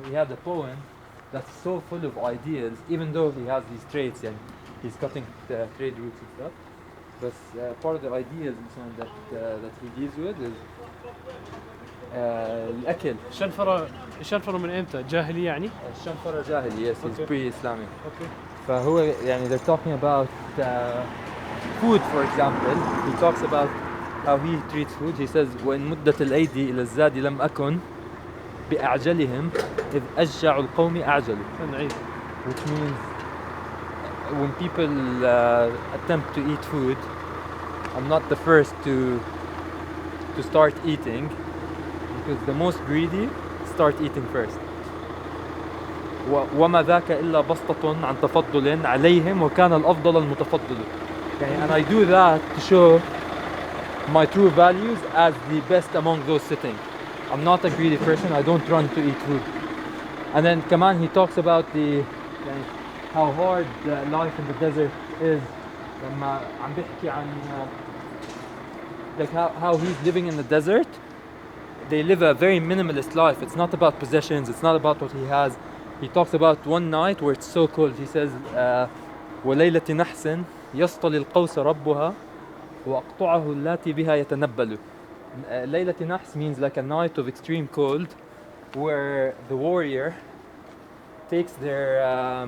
he had a poem that's so full of ideas, even though he has these traits and he's cutting the trade routes and stuff. But part of the ideas that he deals with is الأكل. شنفرة من إمتى؟ جاهلي يعني؟ الشنفرة جاهلي, yes, he's pre-Islamic. Okay. فهو يعني they're talking about food, for example. He talks about how he treats food. He says وإن مدت الأيدي إلى الزاد لم أكن بأعجلهم إذ أشجع القوم أعجلوا. Which means when people attempt to eat food, I'm not the first to start eating, because the most greedy start eating first. وما ذاك إلا بسطة عن تفضل عليهم وكان الأفضل المتفضل. And I do that to show my true values as the best among those sitting. I'm not a greedy person. I don't run to eat food. And then كمان he talks about how hard life in the desert is. لما عم بيحكي عن like how he's living in the desert. They live a very minimalist life. It's not about possessions. It's not about what he has. He talks about one night where it's so cold. He says وليلة نحس يصطلي القوس ربها وأقطعه اللاتي بها يتنبل. ليلة نحس means like a night of extreme cold where the warrior takes their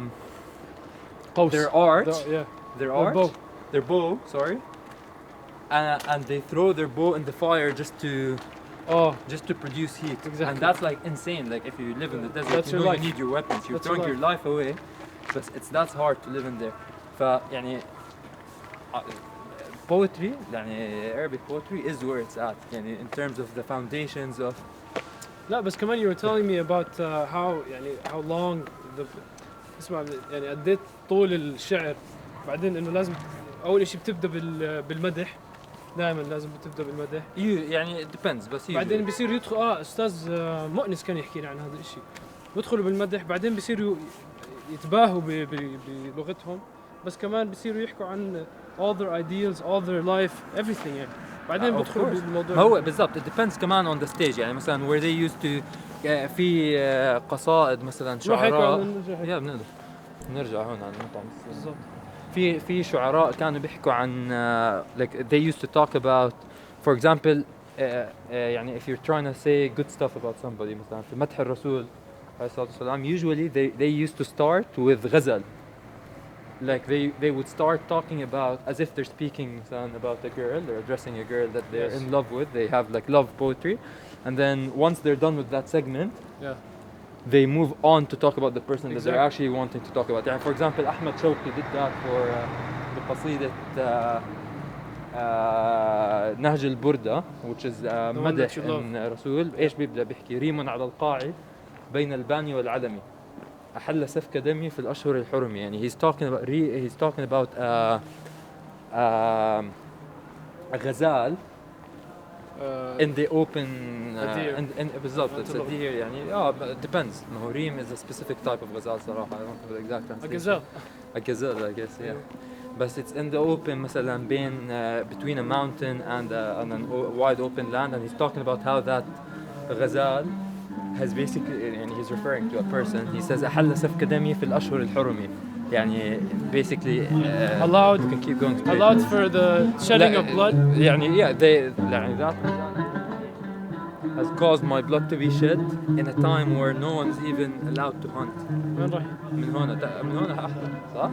bow, and they throw their bow in the fire just to produce heat. Exactly. And that's like insane. Like if you live in the desert, you need your weapons. You're throwing your life away, but that's hard to live in there. يعني poetry, يعني Arabic poetry is where it's at. يعني in terms of the foundations of. لا بس كمان you were telling me about how long اسمع يعني قديت طول الشعر. بعدين انه لازم اول شيء بتبدا بالمدح. دائما لازم بتبدا بالمدح. يعني it depends بس بعدين بيصير يدخل استاذ مؤنس كان يحكي لي عن هذا الشيء. بيدخلوا بالمدح بعدين بيصيروا يتباهوا بلغتهم بس كمان بيصيروا يحكوا عن all their ideals, all their life, everything يعني. بعدين بيدخلوا بالموضوع. هو بالضبط it depends كمان on the stage. يعني مثلا where they used to في قصائد مثلا شعراء. بنقدر نرجع هون على المطعم. بالضبط. في شعراء كانوا بيحكوا عن like they used to talk about, for example يعني if you're trying to say good stuff about somebody مثلا في مدح الرسول عليه الصلاة والسلام, usually they used to start with غزل. Like they would start talking about as if they're speaking about a girl, they're addressing a girl that they're in love with. They have like love poetry, and then once they're done with that segment, they move on to talk about the person that they're actually wanting to talk about. And for example, Ahmed Shawqi did that for the قصيدة نهج البردة, which is مدح الرسول. إيش بيبدأ بيحكي ريم على القاعد بين الباني والعلمي أحل سفك دمي في الأشهر الحرم. يعني he's talking about a غزال in the open بالضبط it's a deer يعني it depends. ما هو ريم is a specific type of غزال صراحة. I don't know the exact translation. A gazelle I guess, yeah. But it's in the open مثلا بين between a mountain and a wide open land, and he's talking about how that غزال has basically يعني he's referring to a person. He says أحل سفك دمي في الأشهر الحرم. يعني basically allowed, you can keep going allowed for the shedding of blood. يعني يعني that has caused my blood to be shed in a time where no one's even allowed to hunt. وين رايح؟ من هون أحلى صح؟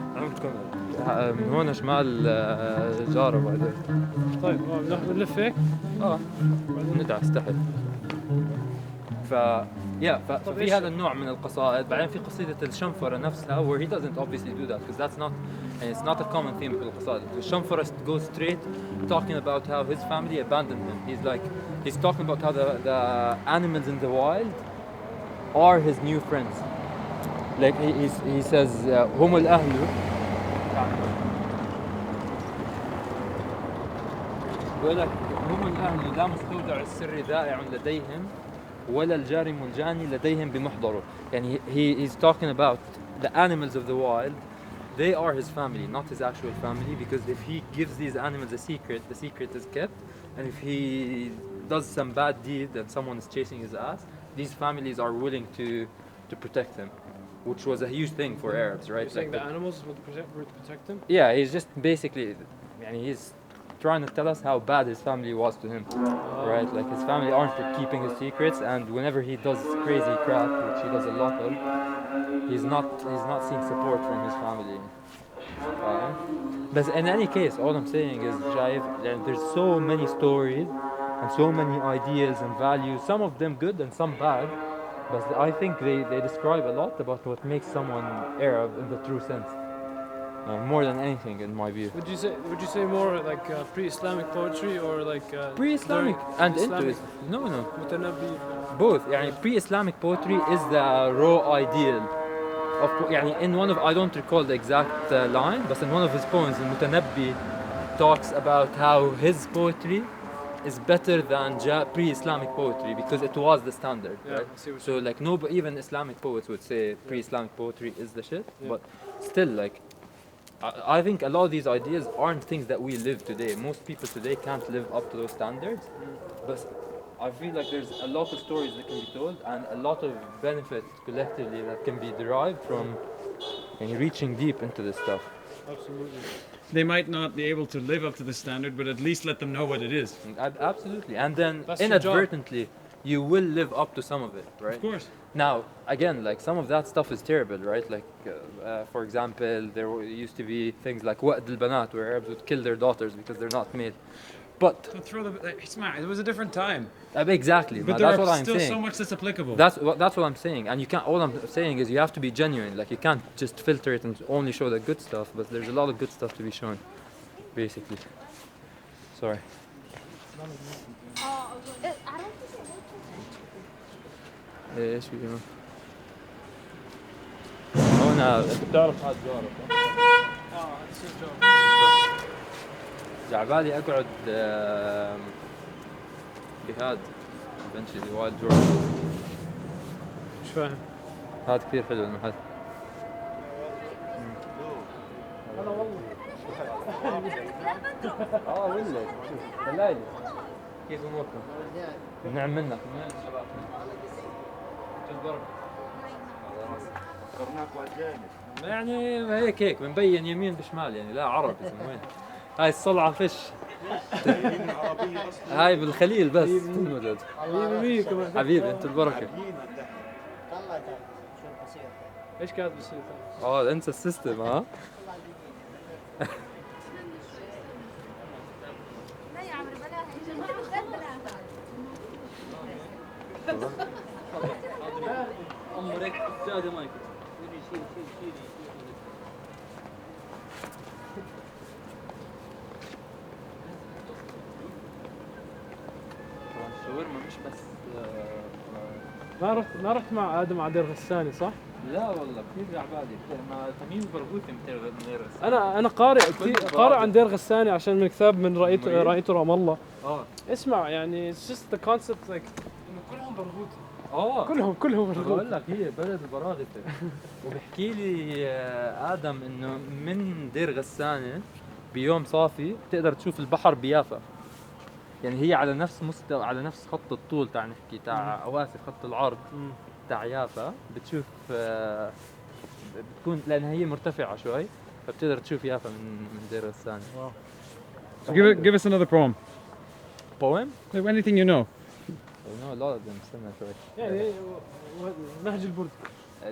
من هون شمال جارة بعدين. طيب نلف هيك؟ ندعس تحت. ففي هذا النوع من القصائد. بعدين في قصيدة الشنفرة نفسها where he doesn't obviously do that because that's not, and it's not a common theme في القصائد. الشنفرة goes straight talking about how his family abandoned him. He's talking about how the animals in the wild are his new friends. Like he says هم الأهل يقول لك هم الأهل لا مستودع السر ذائع لديهم ولا الجارم الجاني لديهم بمحضره. يعني he's talking about the animals of the wild. They are his family, not his actual family, because if he gives these animals a secret, the secret is kept, and if he does some bad deed and someone is chasing his ass, these families are willing to protect him, which was a huge thing for Arabs, right? You're saying Like the animals would protect them? yeah, he's just basically, he's trying to tell us how bad his family was to him, right? Like his family aren't keeping his secrets, and whenever he does crazy crap, which he does a lot of, he's not seeing support from his family. But in any case, all I'm saying is, Jaif, there's so many stories and so many ideas and values, some of them good and some bad, but I think they describe a lot about what makes someone Arab in the true sense. More than anything, in my view. Would you say more like pre-Islamic poetry or like Pre-Islamic during and into Islamic it. No. متنبي? Both. Pre-Islamic poetry is the raw ideal of in one of, I don't recall the exact line, but in one of his poems, Mutanabbi talks about how his poetry is better than pre-Islamic poetry because it was the standard, Yeah, right? I see what So like even Islamic poets would say pre-Islamic poetry is the shit, Yeah. but still like I think a lot of these ideas aren't things that we live today. Most people today can't live up to those standards, but I feel like there's a lot of stories that can be told and a lot of benefit collectively that can be derived from reaching deep into this stuff. Absolutely. They might not be able to live up to the standard, but at least let them know what it is. Absolutely, and then That's your job. inadvertently you will live up to some of it, right? Of course. Now, again, like some of that stuff is terrible, right? Like, for example, used to be things like wa'd al-banat, where Arabs would kill their daughters because they're not male. But Don't throw the. Smart. It was a different time. Exactly, But that's there what are I'm still saying. so much that's applicable. That's what I'm saying, and you can't. All I'm saying is you have to be genuine. Like you can't just filter it and only show the good stuff. But there's a lot of good stuff to be shown, basically. Sorry. ايش في هنا؟ هنا انت بتعرف هذا جارك That's your job. جعبالي اقعد بهذا بنشلي وايلد جوردن. مش فاهم. هذا كثير حلو المحل. انا والله ولا هلاي كيف اموركم؟ نعم منك من وين الشباب؟ هيك بنبين يمين بشمال لا عربي من وين؟ هاي الصلعة فش هاي بالخليل بس تنمدد. حبيبي كمان. حبيبي انت البركة. ايش كانت بسيطة؟ انسى السيستم ها؟ لا يا عمري بلاها عمرك زاد مايك شيل الشاورما مش بس ما رحت مع ادم على دير غساني صح؟ لا والله كثير جعبالي ما تمييز برغوثي من غير انا قارئ كثير قارئ عن دير غساني عشان من كتاب من رأيته رام الله. اسمع يعني it's just the concept like انه كلهم برغوثة. كلهم برغوثة. بقول لك هي بلد البراغثة. وبحكي لي ادم انه من دير غسانة بيوم صافي بتقدر تشوف البحر بيافا. هي على نفس مستوى على نفس خط الطول تاع نحكي تاع اواسف خط العرض تاع يافا بتشوف بتكون لانها هي مرتفعة شوي فبتقدر تشوف يافا من دير غسانة. So give us another poem. Poem? Anything you know. I know a lot of them. استنى شوي. يعني نهج البرد.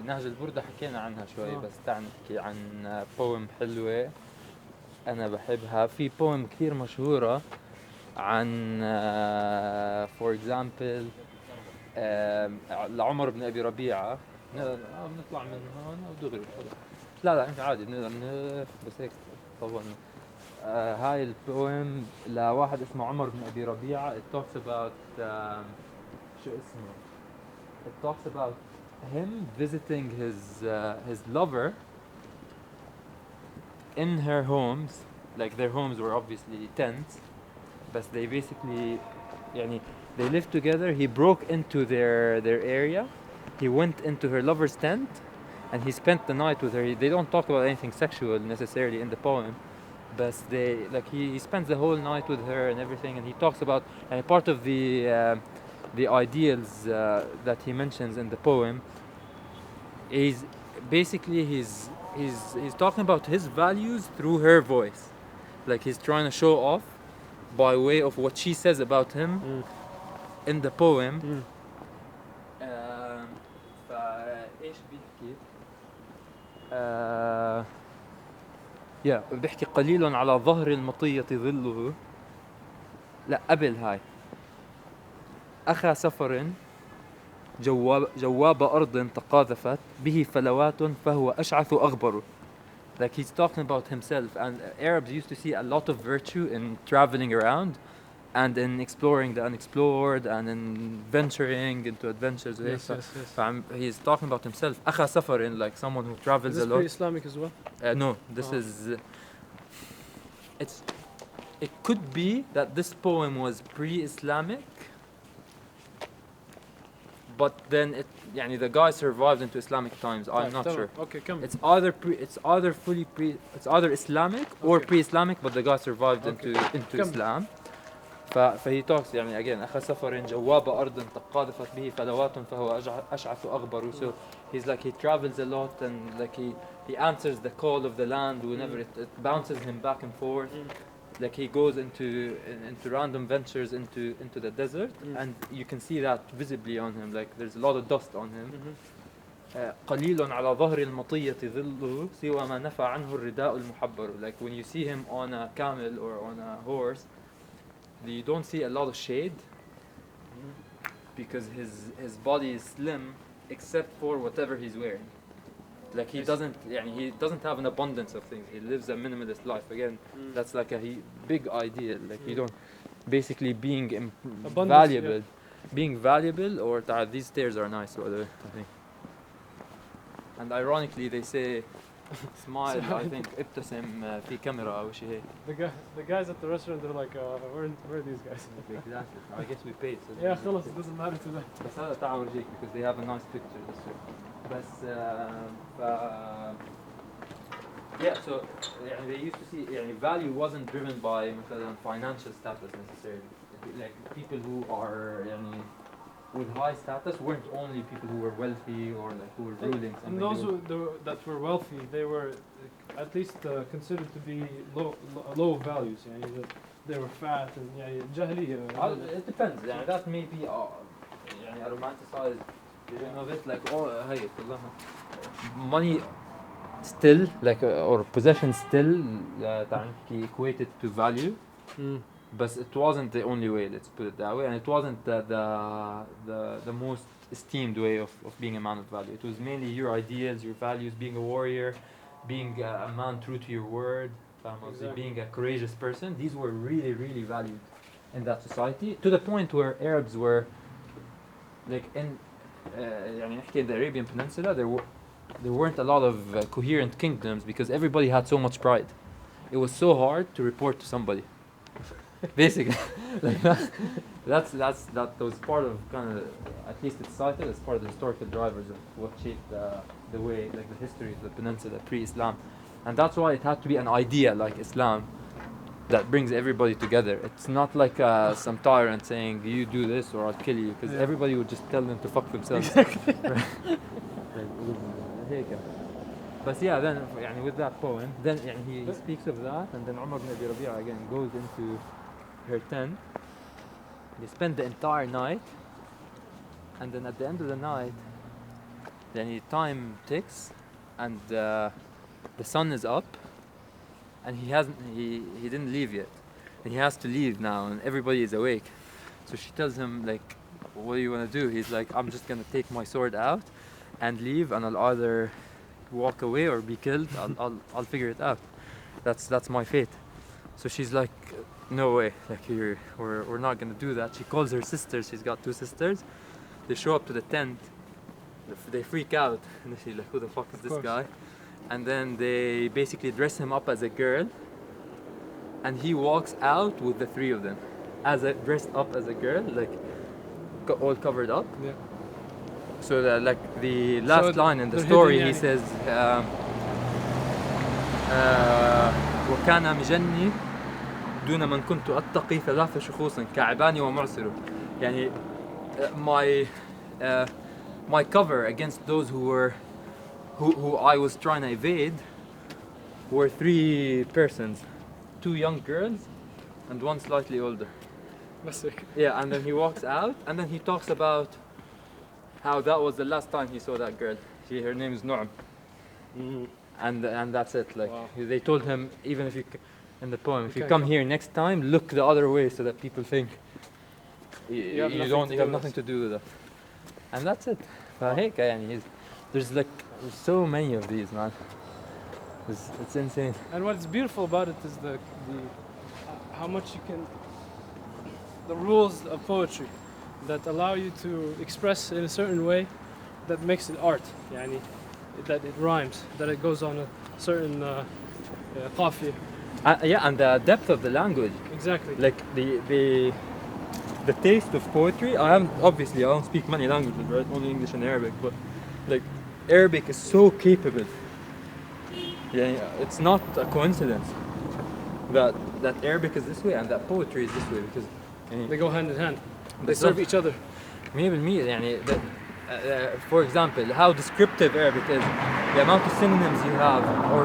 نهج البردة حكينا عنها شوي بس تعال نحكي عن بوم حلوة أنا بحبها. في بوم كثير مشهورة عن for example لعمر بن أبي ربيعة. بنطلع من هون ودغري لا أنت عادي بنقدر بس هيك طولنا. هاي البوم لواحد اسمه عمر بن أبي ربيعة. It talks about شو اسمه It talks about him visiting his lover in her homes. Like their homes were obviously tents, but they basically they lived together. He broke into their area. He went into her lover's tent and he spent the night with her. They don't talk about anything sexual necessarily in the poem, but he spends the whole night with her and everything. And he talks about part of the ideals that he mentions in the poem is basically he's talking about his values through her voice. Like he's trying to show off by way of what she says about him in the poem. فايش بيحكي؟ بيحكي قليل على ظهر المطية ظله. لا قبل هاي. أخا سفر جواب أرض تقاذفت به فلوات فهو أشعث أغبر. Like he's talking about himself, and Arabs used to see a lot of virtue in traveling around and in exploring the unexplored and in venturing into adventures. Yes, yes, yes. He's talking about himself. أخا سفر, like someone who travels Is a this lot. pre-Islamic as well? No, this is. It could be that this poem was pre-Islamic, but then the guy survived into Islamic times. I'm not sure. Okay, come. It's either Islamic or pre-Islamic, but the guy survived into Islam. فهي talks again أخا سفر جواب أرض تقاذفت به فلوات فهو أشعث أغبر. So he's like he travels a lot, and like he answers the call of the land whenever it bounces him back and forth. Like he goes into random ventures into the desert, and you can see that visibly on him. Like there's a lot of dust on him. قليل على ظهر المطية ظله سوى ما نفى عنه الرداء المحبر. Like when you see him on a camel or on a horse, you don't see a lot of shade because his body is slim except for whatever he's wearing. Like he doesn't have an abundance of things. He lives a minimalist life. Again, that's like a big ideal. Like you don't basically being valuable. Yeah. Being valuable or these stairs are nice, by the way, I think. And ironically they say smile, I think ابتسم في كاميرا أو شيء هيك. The guys at the restaurant, they're like, where are these guys? Exactly. I guess we paid. So Yeah, خلص, it doesn't matter to them. بس هذا تعال أورجيك because they have a nice picture this way. بس yeah, so they used to see value wasn't driven by مثلا financial status necessarily. Like people who are with high status weren't only people who were wealthy or like who were ruling something. And those that were wealthy, they were at least considered to be low values. They were fat and جاهلية. It depends. That may be a romanticized version of it. Like هي كلها money still like or possession still equated to value. But it wasn't the only way, let's put it that way, and it wasn't the most esteemed way of being a man of value. It was mainly your ideals, your values, being a warrior, being a man true to your word, exactly. Being a courageous person. These were really, really valued in that society, to the point where Arabs were, like in the Arabian Peninsula, there weren't a lot of coherent kingdoms because everybody had so much pride. It was so hard to report to somebody. Basically, like that was part of kind of, at least it's cited as part of the historical drivers of what shaped the way, like the history of the peninsula pre-Islam, and that's why it had to be an idea like Islam that brings everybody together. It's not like some tyrant saying you do this or I'll kill you, because everybody would just tell them to fuck themselves. But yeah, then with that poem, then he speaks of that, and then Umar ibn Abi Rabi'a again goes into her tent. They spend the entire night, and then at the end of the night, then time ticks, and the sun is up, and he didn't leave yet, and he has to leave now, and everybody is awake. So she tells him like, "What do you want to do?" He's like, "I'm just gonna take my sword out and leave, and I'll either walk away or be killed. I'll figure it out. That's my fate." So she's like, "No way! Like we're not gonna do that." She calls her sisters. She's got 2 sisters. They show up to the tent. They freak out, and she's like, "Who the fuck is this guy?" And then they basically dress him up as a girl, and he walks out with the 3 of them, dressed up as a girl, like all covered up. Yeah. So like the last line in the story, he says, وكان مجني دون من كنت أتقي 3 شخوص كعباني ومعسر. my cover against those who I was trying to evade were 3 persons, 2 young girls and 1 slightly older. بس هيك. Yeah, and then he walks out and then he talks about how that was the last time he saw that girl. Her name is Noam. And that's it. Like Wow. they told him, even if you in the poem, if you can't come come. here next time, look the other way so that people think You have nothing don't to you do have with nothing us. to do with that. And that's it. فهيك يعني there's so many of these, man. It's insane. And what's beautiful about it is the how much you can, the rules of poetry that allow you to express in a certain way that makes it art. يعني that it rhymes, that it goes on a certain قافية. Yeah, and the depth of the language. Exactly. Like the taste of poetry. I don't speak many languages, right? Only English and Arabic, but like Arabic is so capable. Yeah, it's not a coincidence that Arabic is this way and that poetry is this way because They go hand in hand. They بالظبط. serve each other. 100% يعني for example how descriptive Arabic is, the amount of synonyms you have, or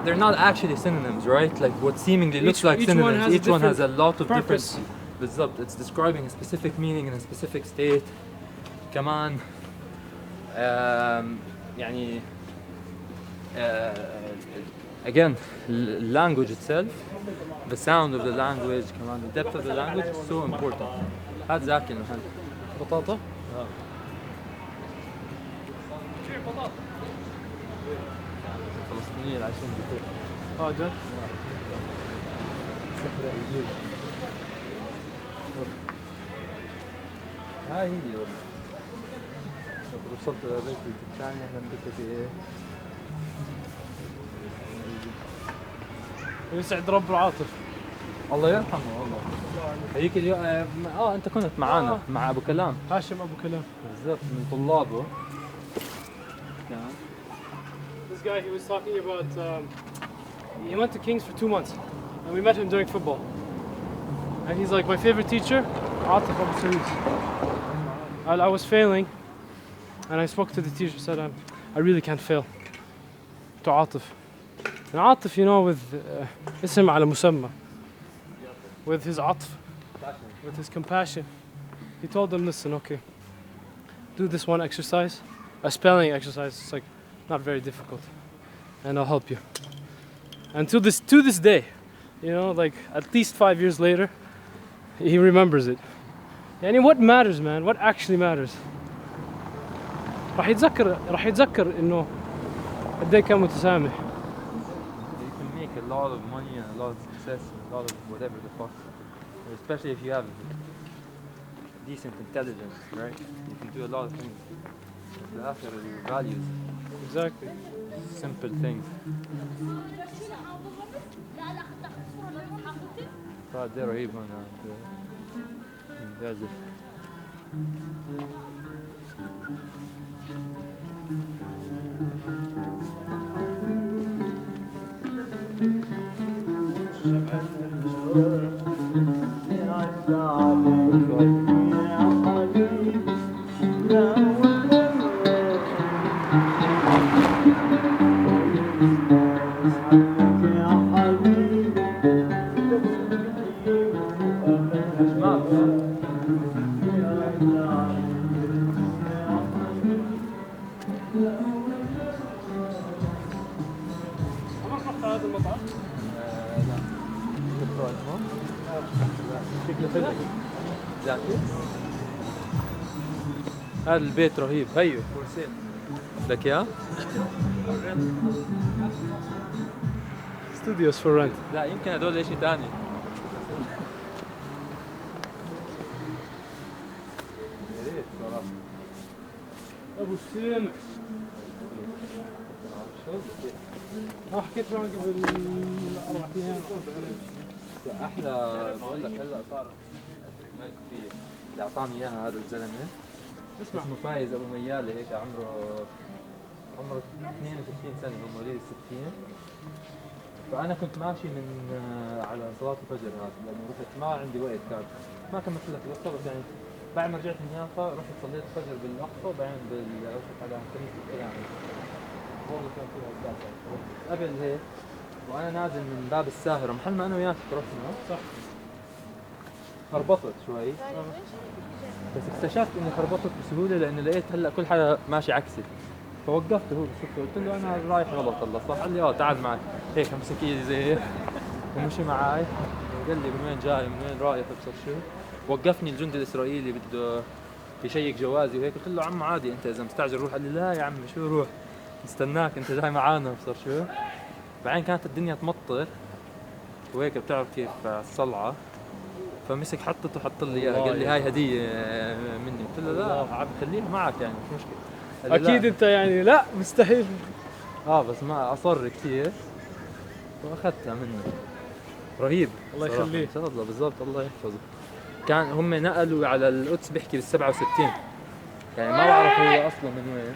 they're not actually synonyms, right? Like what seemingly looks like each synonyms, one has a each one has a lot of purpose. different بالضبط. It's describing a specific meaning in a specific state. كمان يعني again language itself, the sound of the language, كمان the depth of the language is so important. هات زاكي المحل. بطاطا. الفلسطينيين اللي عايشين بكل جد. هاي هي والله. وصلت لبيت الثاني احنا بك في ايه؟ يسعد رب العاطف. الله يرحمه والله. هيك اليوم انت كنت معانا مع ابو كلام. هاشم ابو كلام. بالضبط من طلابه. This guy, he was talking about he went to King's for 2 months and we met him during football. And he's like, my favorite teacher, Atif Abu Sarid. I was failing and I spoke to the teacher, said I really can't fail. To Atif. And Atif, you know, with اسم على مسمى. With his atf, with his compassion. He told them, listen, okay, do this one exercise, a spelling exercise. It's like not very difficult, and I'll help you. And to this day, you know, like at least 5 years later, he remembers it. And what matters, man? What actually matters? راح يتذكر إنه قد إيه كان متسامح. You can make a lot of money and a lot of success and a lot of whatever the fuck, especially if you have decent intelligence, right? You can do a lot of things. The after values, Exactly. simple things. ده رهيب هنا يعزف. هذا المطعم؟ لا هذا البيت رهيب. هيو لك اياه؟ Studios for rent. لا يمكن هدول شيء ثاني. يا ريت صراحة. ابو السامع. حكيت معه قبل 4 ايام. احلى بقول لك هلا صار في اللي اعطاني اياها هذا الزلمه اسمه فايز ابو ميالي، هيك عمره 62 سنه، هو مواليد 60. فانا كنت ماشي من على صلاه الفجر هذا، لانه رحت ما عندي وقت كان، ما كملت لك بالضبط يعني بعد ما رجعت من يافا رحت صليت الفجر بالاقصى وبعدين رحت على كنيسه الكيامي. والله كان فيها الدافع. قبل هيك وانا نازل من باب الساهره محل ما انا وياك رحنا صح. خربطت شوي بس اكتشفت اني خربطت بسهوله لانه لقيت هلا كل حدا ماشي عكسي فوقفت هو شفته قلت له انا رايح غلط هلا صح؟ قال لي تعال معي هيك مسك ايدي زي هيك ومشي معي وقال لي من وين جاي من وين رايح ابصر شو. وقفني الجندي الاسرائيلي بده يشيك جوازي وهيك قلت له عم عادي انت اذا مستعجل روح. قال لي لا يا عم شو روح مستناك انت جاي معانا ابصر شو. بعدين كانت الدنيا تمطر وهيك بتعرف كيف الصلعه فمسك حطته وحط لي اياها قال لي هاي هديه مني. قلت له لا عم خليها معك يعني مش مشكله. قال لي اكيد لا. انت يعني لا مستحيل. بس ما اصر كثير واخذتها منه. رهيب الله صراحة. يخليه. ان شاء الله بالضبط الله يحفظه. كان هم نقلوا على القدس بيحكي بال 67 يعني ما بعرف هو اصلا من وين.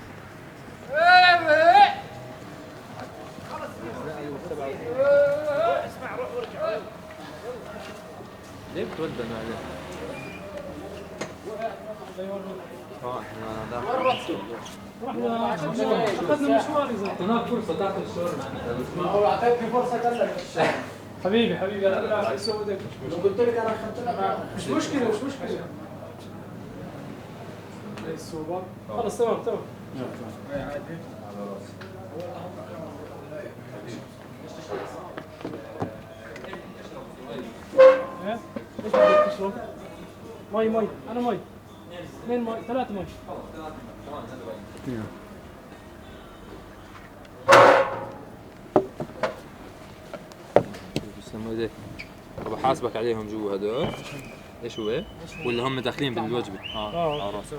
اسمع روح ورجع. ليه بتودنا عليه؟ احنا رحنا اخذنا مشوار اذا هناك فرصه تاخذ الشاورما ما هو اعطيتني فرصه قال لك حبيبي انا لا يسودك. لو قلت لك انا اخذت لك مش مشكله. الصوبة خلص تمام. ايه ايش بدك تشرب؟ مي انا مي 2 مي 3 مي. بيسموه ايه؟ طب احاسبك عليهم جوا هدول ايش هو؟ ولا هم داخلين بالوجبه؟ اه عرفت.